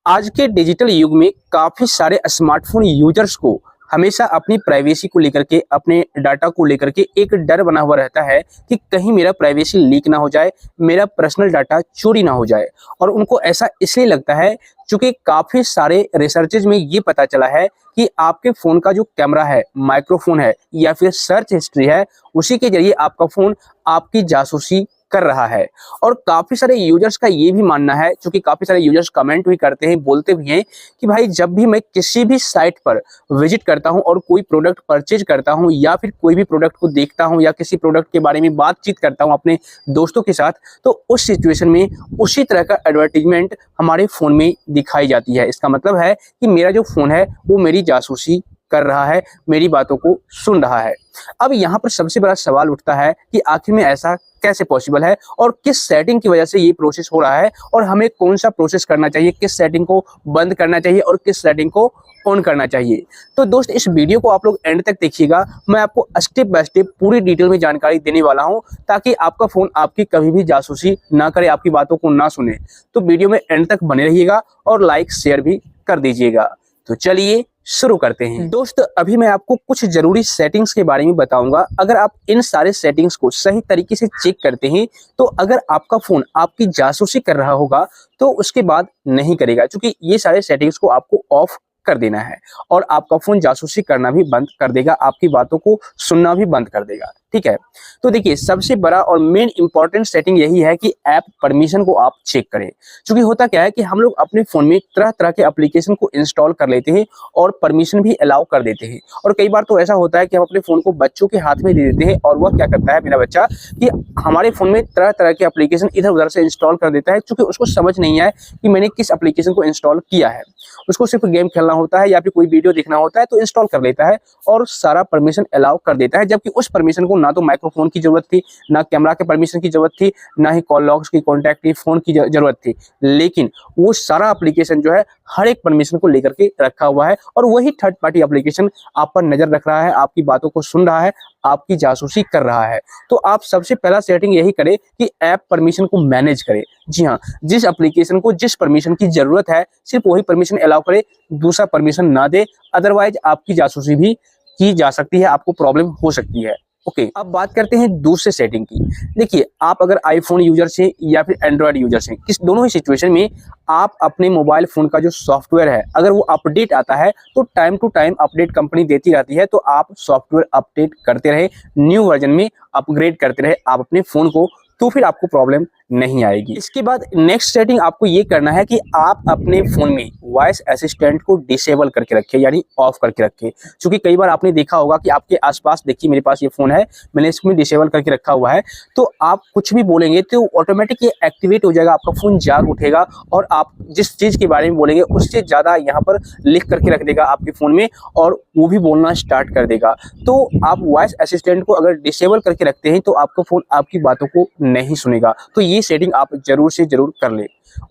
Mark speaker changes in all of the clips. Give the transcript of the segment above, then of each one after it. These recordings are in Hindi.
Speaker 1: आज के डिजिटल युग में काफी सारे स्मार्टफोन यूजर्स को हमेशा अपनी प्राइवेसी को लेकर के, अपने डाटा को लेकर के एक डर बना हुआ रहता है कि कहीं मेरा प्राइवेसी लीक ना हो जाए, मेरा पर्सनल डाटा चोरी ना हो जाए। और उनको ऐसा इसलिए लगता है क्योंकि काफी सारे रिसर्चेज में ये पता चला है कि आपके फोन का जो कैमरा है, माइक्रोफोन है या फिर सर्च हिस्ट्री है, उसी के जरिए आपका फोन आपकी जासूसी कर रहा है। और काफी सारे यूजर्स का ये भी मानना है, क्योंकि काफी सारे यूजर्स कमेंट भी करते हैं, बोलते भी हैं कि भाई जब भी मैं किसी भी साइट पर विजिट करता हूं और कोई प्रोडक्ट परचेज करता हूं या फिर कोई भी प्रोडक्ट को देखता हूं या किसी प्रोडक्ट के बारे में बातचीत करता हूं अपने दोस्तों के साथ, तो उस सिचुएशन में उसी तरह का एडवर्टीजमेंट हमारे फोन में दिखाई जाती है। इसका मतलब है कि मेरा जो फोन है वो मेरी जासूसी कर रहा है, मेरी बातों को सुन रहा है। अब यहाँ पर सबसे बड़ा सवाल उठता है कि आखिर में ऐसा कैसे पॉसिबल है और किस सेटिंग की वजह से ये प्रोसेस हो रहा है और हमें कौन सा प्रोसेस करना चाहिए, किस सेटिंग को बंद करना चाहिए और किस सेटिंग को ऑन करना चाहिए। तो दोस्त, इस वीडियो को आप लोग एंड तक देखिएगा। मैं आपको स्टेप बाय स्टेप पूरी डिटेल में जानकारी देने वाला हूं ताकि आपका फोन आपकी कभी भी जासूसी ना करे, आपकी बातों को ना सुने। तो वीडियो में एंड तक बने रहिएगा और लाइक शेयर भी कर दीजिएगा। तो चलिए शुरू करते हैं। दोस्त, अभी मैं आपको कुछ जरूरी सेटिंग्स के बारे में बताऊंगा। अगर आप इन सारे सेटिंग्स को सही तरीके से चेक करते हैं तो अगर आपका फोन आपकी जासूसी कर रहा होगा तो उसके बाद नहीं करेगा, क्योंकि ये सारे सेटिंग्स को आपको ऑफ कर देना है और आपका फोन जासूसी करना भी बंद कर देगा, आपकी बातों को सुनना भी बंद कर देगा। ठीक है, तो देखिए सबसे बड़ा और मेन इंपॉर्टेंट सेटिंग यही है कि ऐप परमिशन को आप चेक करें। क्योंकि होता क्या है कि हम लोग अपने फोन में तरह तरह के एप्लीकेशन को इंस्टॉल कर लेते हैं और परमिशन भी अलाउ कर देते हैं। और कई बार तो ऐसा होता है कि हम अपने फोन को बच्चों के हाथ में दे देते हैं और वह क्या करता है मेरा बच्चा कि हमारे फोन में तरह तरह के एप्लीकेशन इधर उधर से इंस्टॉल कर देता है, क्योंकि उसको समझ नहीं है कि मैंने किस एप्लीकेशन को इंस्टॉल किया है। उसको सिर्फ गेम खेलना होता है या फिर कोई वीडियो देखना होता है तो इंस्टॉल कर लेता है और सारा परमिशन अलाउ कर देता है, जबकि उस परमिशन को ना तो माइक्रोफोन की जरूरत थी, ना कैमरा के परमिशन की जरूरत थी, ना ही कॉल लॉग्स की, कॉन्टैक्ट की, फोन की जरूरत थी। लेकिन वो सारा एप्लीकेशन जो है हर एक परमिशन को लेकर के रखा हुआ है और वही थर्ड पार्टी एप्लीकेशन आप पर नजर रख रहा है, आपकी बातों को सुन रहा है, आपकी जासूसी कर रहा है। तो आप सबसे पहला सेटिंग यही करें कि ऐप परमिशन को मैनेज करें। जी हाँ, जिस एप्लीकेशन को जिस परमिशन की जरूरत है सिर्फ वही परमिशन अलाउ करे, दूसरा परमिशन ना दे, अदरवाइज आपकी जासूसी भी की जा सकती है, आपको प्रॉब्लम हो सकती है। ओके, अब बात करते हैं दूसरे सेटिंग की। देखिए, आप अगर आईफोन यूजर से या फिर एंड्रॉयड यूजर से, किस दोनों ही सिचुएशन में आप अपने मोबाइल फोन का जो सॉफ्टवेयर है अगर वो अपडेट आता है तो time to time update company देती रहती है, तो आप सॉफ्टवेयर अपडेट करते रहे, न्यू वर्जन में अपग्रेड करते रहे आप अपने फोन को, तो फिर आपको प्रॉब्लम नहीं आएगी। इसके बाद नेक्स्ट सेटिंग आपको ये करना है कि आप अपने फोन में वॉइस असिस्टेंट को डिसेबल करके रखें, यानी ऑफ करके रखें। क्योंकि कई बार आपने देखा होगा कि आपके आसपास, देखिए मेरे पास ये फोन है, मैंने इसमें डिसेबल करके रखा हुआ है, तो आप कुछ भी बोलेंगे तो ऑटोमेटिक ये एक्टिवेट हो जाएगा, आपका फोन जाग उठेगा और आप जिस चीज के बारे में बोलेंगे उससे ज्यादा यहाँ पर लिख करके रख देगा आपके फोन में और वो भी बोलना स्टार्ट कर देगा। तो आप वॉइस असिस्टेंट को अगर डिसेबल करके रखते हैं तो आपका फोन आपकी बातों को नहीं सुनेगा। तो ये सेटिंग आप जरूर से जरूर कर ले।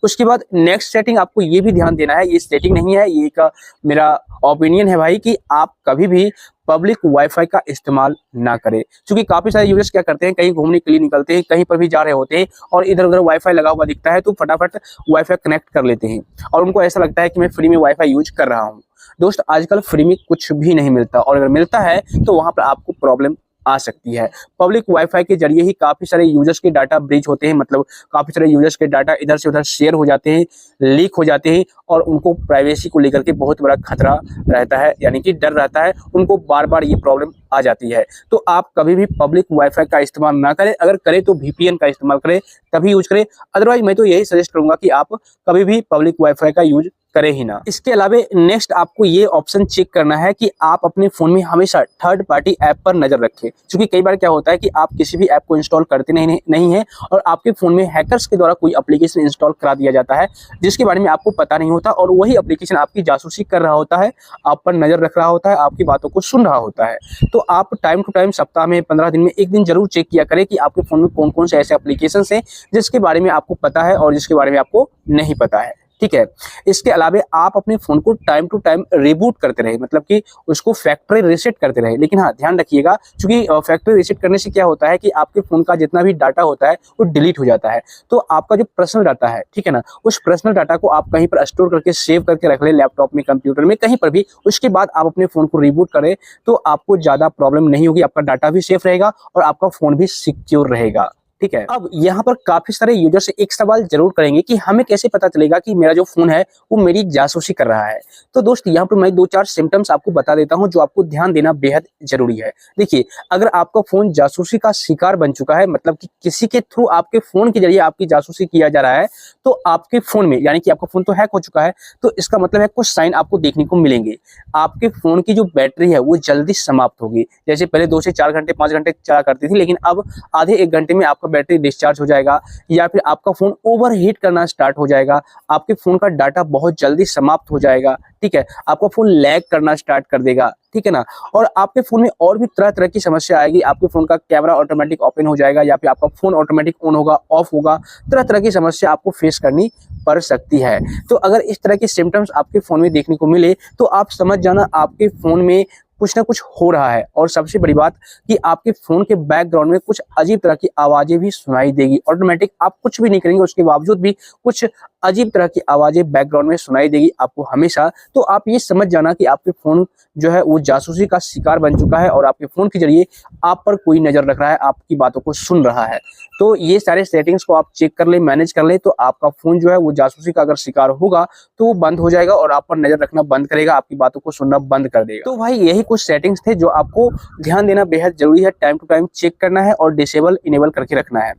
Speaker 1: उसके बाद नेक्स्ट सेटिंग आपको ये भी ध्यान देना है, ये सेटिंग नहीं है, ये एक मेरा ओपिनियन है भाई, कि आप कभी भी पब्लिक वाईफाई का इस्तेमाल ना करें। क्योंकि काफी सारे यूजर्स क्या करते हैं, कहीं घूमने के लिए निकलते हैं, कहीं पर भी जा रहे होते हैं और इधर उधर वाईफाई लगा हुआ दिखता है तो फटाफट वाईफाई कनेक्ट कर लेते हैं और उनको ऐसा लगता है कि मैं फ्री में वाईफाई यूज कर रहा हूँ। दोस्त, आजकल फ्री में कुछ भी नहीं मिलता और अगर मिलता है तो वहां पर आपको प्रॉब्लम आ सकती है। पब्लिक वाईफाई के जरिए ही काफी सारे यूजर्स के डाटा ब्रीच होते हैं, मतलब काफी सारे यूजर्स के डाटा इधर से उधर शेयर हो जाते हैं, लीक हो जाते हैं और उनको प्राइवेसी को लेकर के बहुत बड़ा खतरा रहता है, यानी कि डर रहता है, उनको बार बार ये प्रॉब्लम आ जाती है। तो आप कभी भी पब्लिक वाईफाई का इस्तेमाल ना करें, अगर करें तो VPN का इस्तेमाल करें, तभी यूज करें। अदरवाइज मैं तो यही सजेस्ट करूंगा कि आप कभी भी पब्लिक वाईफाई का यूज करें ही ना। इसके अलावा नेक्स्ट आपको ये ऑप्शन चेक करना है कि आप अपने फोन में हमेशा थर्ड पार्टी ऐप पर नजर रखें। क्योंकि कई बार क्या होता है कि आप किसी भी ऐप को इंस्टॉल करते नहीं है और आपके फोन में हैकर्स के द्वारा कोई एप्लीकेशन इंस्टॉल करा दिया जाता है जिसके बारे में आपको पता नहीं होता और वही एप्लीकेशन आपकी जासूसी कर रहा होता है, आप पर नजर रख रहा होता है, आपकी बातों को सुन रहा होता है। तो आप टाइम टू टाइम, सप्ताह में, 15 दिन में एक दिन जरूर चेक किया करें कि आपके फोन में कौन कौन से ऐसे एप्लीकेशन हैं जिसके बारे में आपको पता है और जिसके बारे में आपको नहीं पता है। ठीक है। इसके अलावा आप अपने फ़ोन को टाइम टू टाइम रिबूट करते रहे, मतलब कि उसको फैक्ट्री रीसेट करते रहे। लेकिन हाँ, ध्यान रखिएगा, चूँकि फैक्ट्री रीसेट करने से क्या होता है कि आपके फ़ोन का जितना भी डाटा होता है वो डिलीट हो जाता है। तो आपका जो पर्सनल डाटा है, ठीक है ना, उस पर्सनल डाटा को आप कहीं पर स्टोर करके सेव करके रख लें, लैपटॉप में, कंप्यूटर में, कहीं पर भी। उसके बाद आप अपने फ़ोन को रिबूट करें तो आपको ज़्यादा प्रॉब्लम नहीं होगी, आपका डाटा भी सेफ रहेगा और आपका फ़ोन भी सिक्योर रहेगा। ठीक है। अब यहाँ पर काफ़ी सारे यूज़र से एक सवाल ज़रूर करेंगे कि हमें कैसे पता चलेगा कि मेरा जो फ़ोन है वो मेरी जासूसी कर रहा है। तो दोस्त, यहाँ पर मैं 2-4 सिम्पटम्स आपको बता देता हूँ जो आपको ध्यान देना बेहद ज़रूरी है। देखिए, अगर आपका फ़ोन जासूसी का शिकार बन चुका है, मतलब कि किसी के थ्रू आपके फ़ोन के ज़रिए आपकी जासूसी किया जा रहा है, तो आपके फ़ोन में, यानी कि आपका फ़ोन तो हैक हो चुका है, तो इसका मतलब है कुछ साइन आपको देखने को मिलेंगे। आपके फ़ोन की जो बैटरी है वो जल्दी समाप्त होगी। जैसे पहले 2 से 4 घंटे, 5 घंटे चला करती थी, लेकिन अब आधे 1 घंटे में आपका बैटरी डिस्चार्ज हो जाएगा, या फिर आपका फ़ोन ओवरहीट करना स्टार्ट हो जाएगा, आपके फ़ोन का डाटा बहुत जल्दी समाप्त हो जाएगा, ठीक है? आपका फ़ोन लैग करना स्टार्ट कर देगा, ठीक है ना? और आपके फ़ोन में और भी तरह-तरह की समस्या आएगी, आपके फ़ोन का कैमरा ऑटोमेटिक ओपन हो जाएगा, या फिर आपका फ़ोन ऑटोमेटिक ऑन होगा, ऑफ होगा, तरह-तरह की समस्या आपको फेस करनी पड़ सकती है। तो अगर इस तरह के सिम्पटम्स आपके फ़ोन में देखने को मिले, तो आप समझ जाना आपके फ़ोन में कुछ ना कुछ हो रहा है। और सबसे बड़ी बात कि आपके फ़ोन के बैकग्राउंड में कुछ अजीब तरह की आवाज़ें भी सुनाई देगी। ऑटोमेटिक आप कुछ भी नहीं करेंगे, उसके बावजूद भी कुछ अजीब तरह की आवाज़ें बैकग्राउंड में सुनाई देगी आपको हमेशा। तो आप ये समझ जाना कि आपके फ़ोन जो है वो जासूसी का शिकार बन चुका है और आपके फ़ोन के ज़रिए आप पर कोई नज़र रख रहा है, आपकी बातों को सुन रहा है। तो ये सारे सेटिंग्स को आप चेक कर लें, मैनेज कर लें, तो आपका फ़ोन जो है वो जासूसी का अगर शिकार होगा तो वो बंद हो जाएगा और आप पर नज़र रखना बंद करेगा, आपकी बातों को सुनना बंद कर देगा। तो भाई, यही कुछ सेटिंग्स थे जो आपको ध्यान देना बेहद ज़रूरी है, टाइम टू टाइम चेक करना है और डिसेबल इनेबल करके रखना है।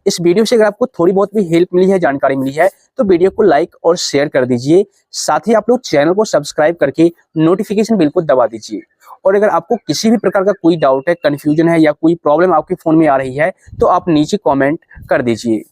Speaker 1: इस वीडियो से अगर आपको थोड़ी बहुत भी हेल्प मिली है, जानकारी मिली है, तो वीडियो को लाइक और शेयर कर दीजिए। साथ ही आप लोग चैनल को सब्सक्राइब करके नोटिफिकेशन बिल को दबा दीजिए। और अगर आपको किसी भी प्रकार का कोई डाउट है, कन्फ्यूजन है या कोई प्रॉब्लम आपके फ़ोन में आ रही है, तो आप नीचे कमेंट कर दीजिए।